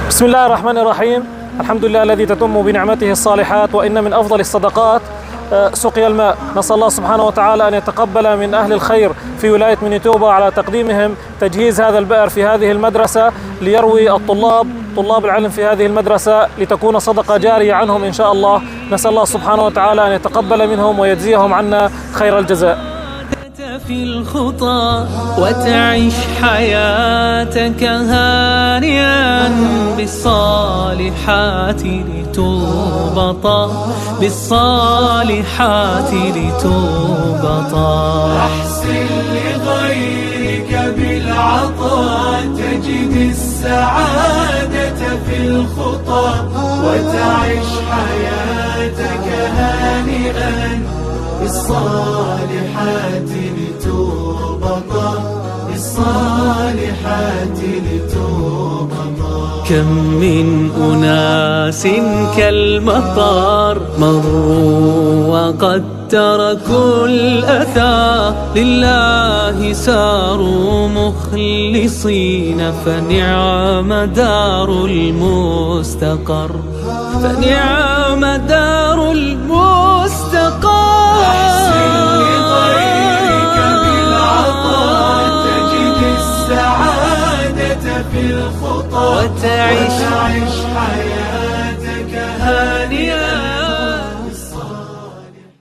بسم الله الرحمن الرحيم. الحمد لله الذي تتم بنعمته الصالحات، وإن من أفضل الصدقات سقي الماء. نسأل الله سبحانه وتعالى أن يتقبل من أهل الخير في ولاية مانيتوبا على تقديمهم تجهيز هذا البئر في هذه المدرسة ليروي طلاب العلم في هذه المدرسة، لتكون صدقة جارية عنهم إن شاء الله. نسأل الله سبحانه وتعالى أن يتقبل منهم ويجزيهم عنا خير الجزاء. في الخطى وتعيش حياتك هانئا بالصالحات لتوبطا أحسن لغيرك بالعطاء تجد السعادة في الخطى وتعيش حياتك هانئا بالصالحات لتوبطا. كم من أناس كالمطر مروا وقد تركوا الأثى لله ساروا مخلصين فنعم دار المستقر أحسن لغيرك بالعطاء تجد السعادة في الخطى وتعيش حياتك